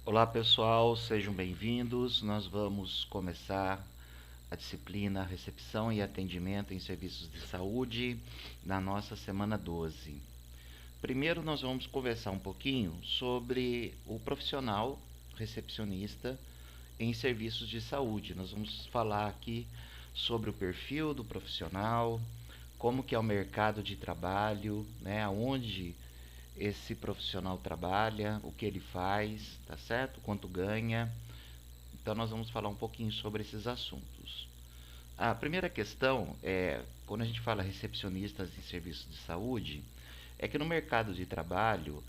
Olá pessoal, sejam bem-vindos. Nós vamos começar a disciplina Recepção e Atendimento em Serviços de Saúde na nossa semana 12. Primeiro nós vamos conversar um pouquinho sobre o profissional recepcionista em serviços de saúde. Nós vamos falar aqui sobre o perfil do profissional, como que é o mercado de trabalho, né, aonde esse profissional trabalha, o que ele faz, tá certo? Quanto ganha. Então nós vamos falar um pouquinho sobre esses assuntos. A primeira questão é, quando a gente fala recepcionistas em serviços de saúde, é que no mercado de trabalho,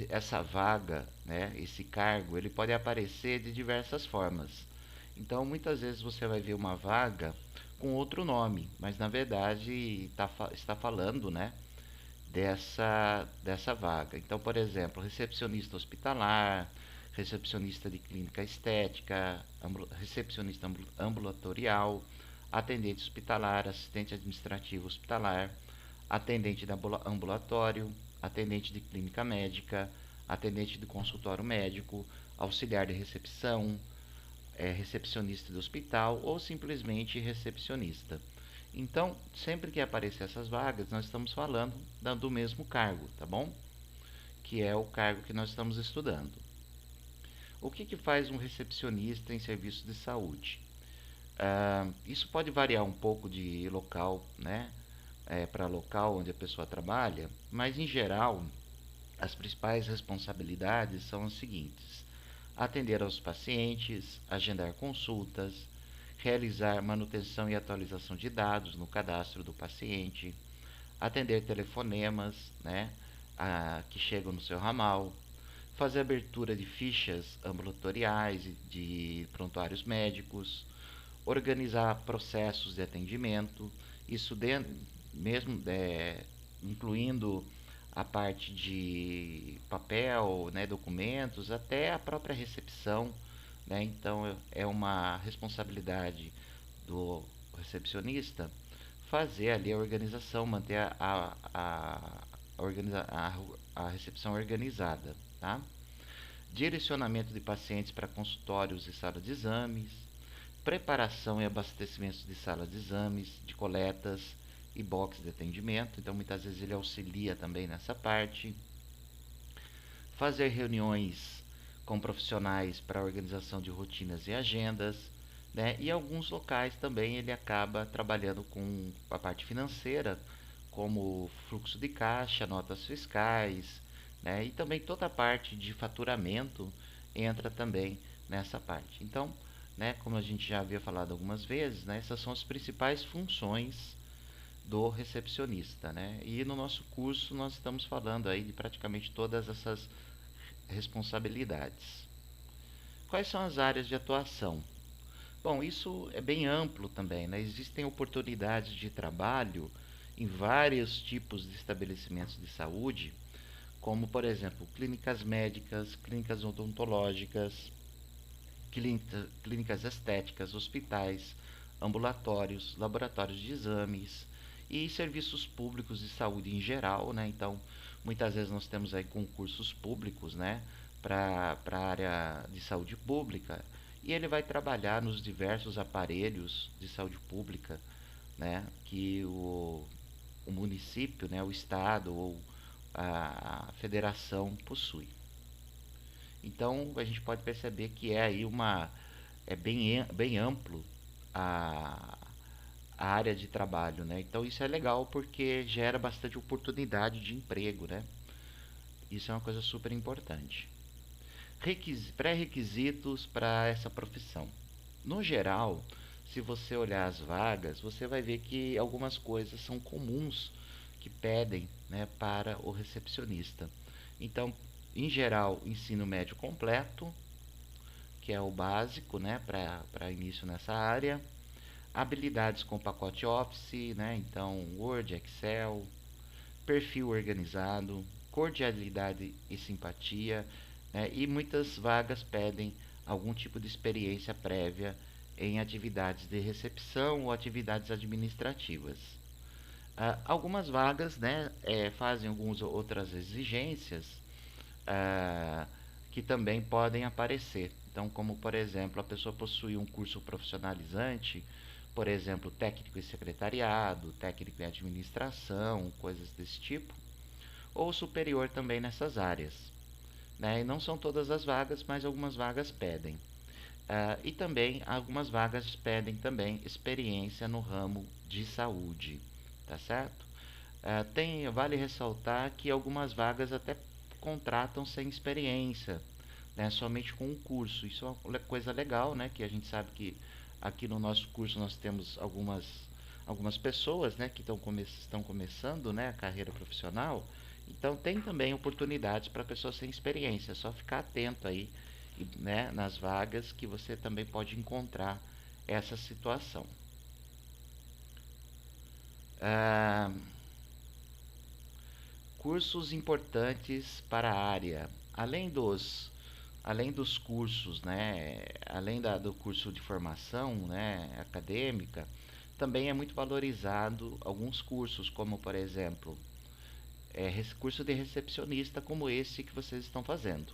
essa vaga, né, esse cargo, ele pode aparecer de diversas formas. Então muitas vezes você vai ver uma vaga com outro nome, mas na verdade está falando, né, dessa vaga. Então, por exemplo, recepcionista hospitalar, recepcionista de clínica estética, recepcionista ambulatorial, atendente hospitalar, assistente administrativo hospitalar, atendente de ambulatório, atendente de clínica médica, atendente de consultório médico, auxiliar de recepção, recepcionista do hospital ou simplesmente recepcionista. Então, sempre que aparecer essas vagas, nós estamos falando do mesmo cargo, tá bom? Que é o cargo que nós estamos estudando. O que faz um recepcionista em serviço de saúde? Isso pode variar um pouco de local, né? Para local onde a pessoa trabalha, mas em geral, as principais responsabilidades são as seguintes: atender aos pacientes, agendar consultas, realizar manutenção e atualização de dados no cadastro do paciente, atender telefonemas, né, que chegam no seu ramal, fazer abertura de fichas ambulatoriais e de prontuários médicos, organizar processos de atendimento, isso mesmo incluindo a parte de papel, né, documentos, até a própria recepção, né? Então é uma responsabilidade do recepcionista fazer ali a organização, manter a recepção organizada, tá? Direcionamento de pacientes para consultórios e sala de exames, preparação e abastecimento de sala de exames, de coletas e box de atendimento. Então, muitas vezes ele auxilia também nessa parte. Fazer reuniões com profissionais para a organização de rotinas e agendas, né? E alguns locais também ele acaba trabalhando com a parte financeira, como fluxo de caixa, notas fiscais, né? E também toda a parte de faturamento entra também nessa parte. Então, né, como a gente já havia falado algumas vezes, né, essas são as principais funções do recepcionista, né? E no nosso curso nós estamos falando aí de praticamente todas essas responsabilidades. Quais são as áreas de atuação? Bom, isso é bem amplo também, né? Existem oportunidades de trabalho em vários tipos de estabelecimentos de saúde, como, por exemplo, clínicas médicas, clínicas odontológicas, clínicas estéticas, hospitais, ambulatórios, laboratórios de exames e serviços públicos de saúde em geral, né? Então, muitas vezes nós temos aí concursos públicos, né, para a área de saúde pública, e ele vai trabalhar nos diversos aparelhos de saúde pública, né, que o município, né, o estado ou a federação possui. Então a gente pode perceber que é aí bem amplo a, a área de trabalho, né? Então isso é legal porque gera bastante oportunidade de emprego, né? Isso é uma coisa super importante. Pré-requisitos para essa profissão. No geral, se você olhar as vagas, você vai ver que algumas coisas são comuns que pedem, né, para o recepcionista. Então, em geral, ensino médio completo, que é o básico, né, para início nessa área. Habilidades com pacote Office, né, então Word, Excel, perfil organizado, cordialidade e simpatia, né, e muitas vagas pedem algum tipo de experiência prévia em atividades de recepção ou atividades administrativas. Algumas vagas, né, fazem algumas outras exigências, ah, que também podem aparecer. Então, como por exemplo, a pessoa possui um curso profissionalizante, por exemplo, técnico em secretariado, técnico em administração, coisas desse tipo, ou superior também nessas áreas, né? E não são todas as vagas, mas algumas vagas pedem. E também algumas vagas pedem também experiência no ramo de saúde, tá certo? Vale ressaltar que algumas vagas até contratam sem experiência, né, somente com um curso. Isso é uma coisa legal, né, que a gente sabe que aqui no nosso curso nós temos algumas pessoas, né, que estão começando, né, a carreira profissional. Então tem também oportunidades para pessoas sem experiência. É só ficar atento aí, né, nas vagas que você também pode encontrar essa situação. Ah, cursos importantes para a área. Além dos cursos, né, do curso de formação, né, acadêmica, também é muito valorizado alguns cursos, como por exemplo, curso de recepcionista, como esse que vocês estão fazendo.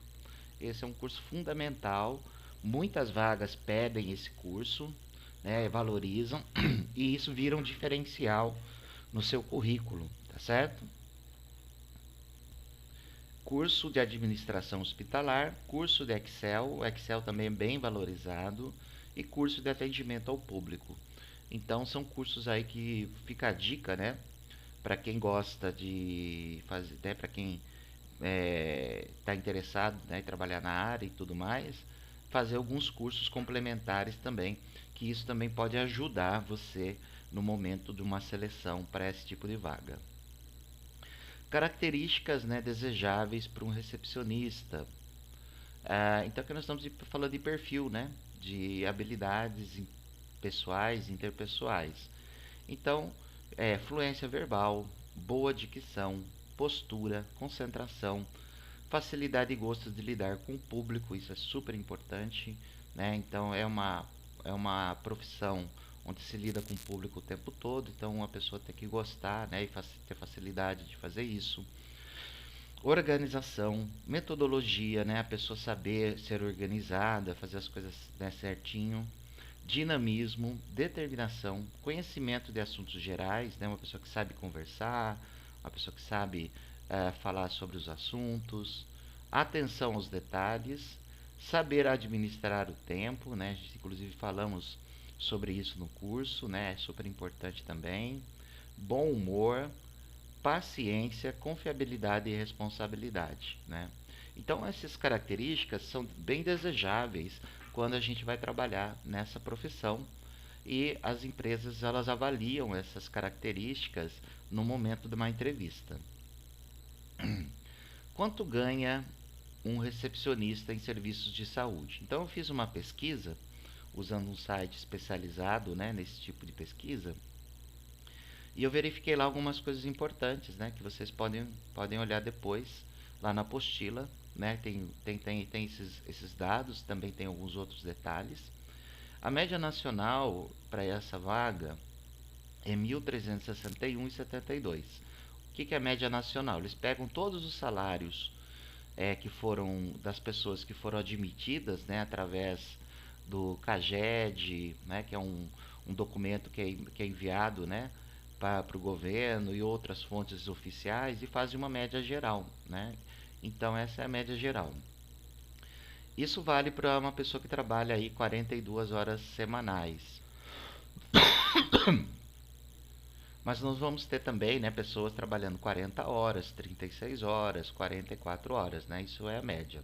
Esse é um curso fundamental, muitas vagas pedem esse curso, né, valorizam, e isso vira um diferencial no seu currículo, tá certo? Curso de administração hospitalar, curso de Excel, o Excel também é bem valorizado, e curso de atendimento ao público. Então são cursos aí que fica a dica, né, para quem gosta de fazer, né, para quem está interessado, né, em trabalhar na área e tudo mais, fazer alguns cursos complementares também, que isso também pode ajudar você no momento de uma seleção para esse tipo de vaga. Características, né, desejáveis para um recepcionista. Então aqui nós estamos falando de perfil, né, de habilidades pessoais, interpessoais. Então, fluência verbal, boa dicção, postura, concentração, facilidade e gosto de lidar com o público, isso é super importante, né? Então é uma profissão onde se lida com o público o tempo todo, então uma pessoa tem que gostar, né, e ter facilidade de fazer isso. Organização, metodologia, né, a pessoa saber ser organizada, fazer as coisas, né, certinho. Dinamismo, determinação, conhecimento de assuntos gerais, né, uma pessoa que sabe conversar, uma pessoa que sabe falar sobre os assuntos, atenção aos detalhes, saber administrar o tempo, né, inclusive falamos sobre isso no curso, né, é super importante também, bom humor, paciência, confiabilidade e responsabilidade, né. Então essas características são bem desejáveis quando a gente vai trabalhar nessa profissão, e as empresas elas avaliam essas características no momento de uma entrevista. Quanto ganha um recepcionista em serviços de saúde? Então eu fiz uma pesquisa usando um site especializado, né, nesse tipo de pesquisa, e eu verifiquei lá algumas coisas importantes, né, que vocês podem olhar depois lá na apostila, né, tem esses dados, também tem alguns outros detalhes. A média nacional para essa vaga é 1.361,72. O que é a média nacional? Eles pegam todos os salários que foram das pessoas que foram admitidas, né, através do CAGED, né, que é um documento que é enviado, né, para o governo e outras fontes oficiais, e fazem uma média geral, né? Então essa é a média geral. Isso vale para uma pessoa que trabalha aí 42 horas semanais. Mas nós vamos ter também, né, pessoas trabalhando 40 horas, 36 horas, 44 horas, né? Isso é a média.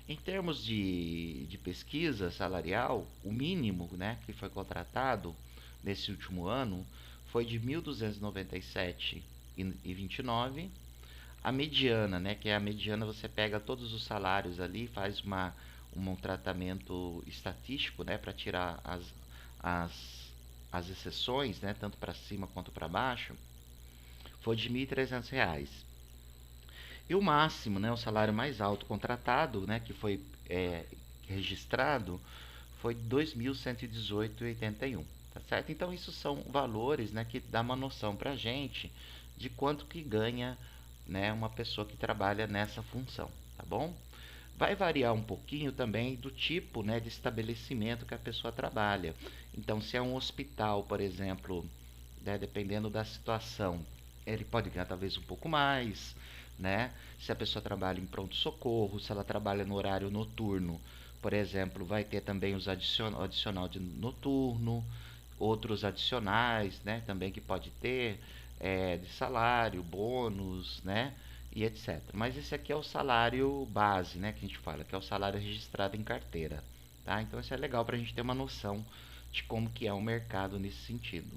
Em termos de pesquisa salarial, o mínimo, né, que foi contratado nesse último ano foi de 1.297,29. A mediana, né, que é a mediana, você pega todos os salários ali, faz um tratamento estatístico, né, para tirar as exceções, né, tanto para cima quanto para baixo, foi de R$ 1.300. E o máximo, né, o salário mais alto contratado, né, que foi registrado, foi R$ 2.118,81. Tá certo? Então isso são valores, né, que dá uma noção para a gente de quanto que ganha, né, uma pessoa que trabalha nessa função, tá bom? Vai variar um pouquinho também do tipo, né, de estabelecimento que a pessoa trabalha. Então, se é um hospital, por exemplo, né, dependendo da situação, ele pode ganhar talvez um pouco mais, né? Se a pessoa trabalha em pronto-socorro, se ela trabalha no horário noturno, por exemplo, vai ter também os adicional de noturno, outros adicionais, né, também que pode ter, de salário, bônus, né, e etc. Mas esse aqui é o salário base, né, que a gente fala, que é o salário registrado em carteira, tá? Então isso é legal para a gente ter uma noção de como que é o mercado nesse sentido.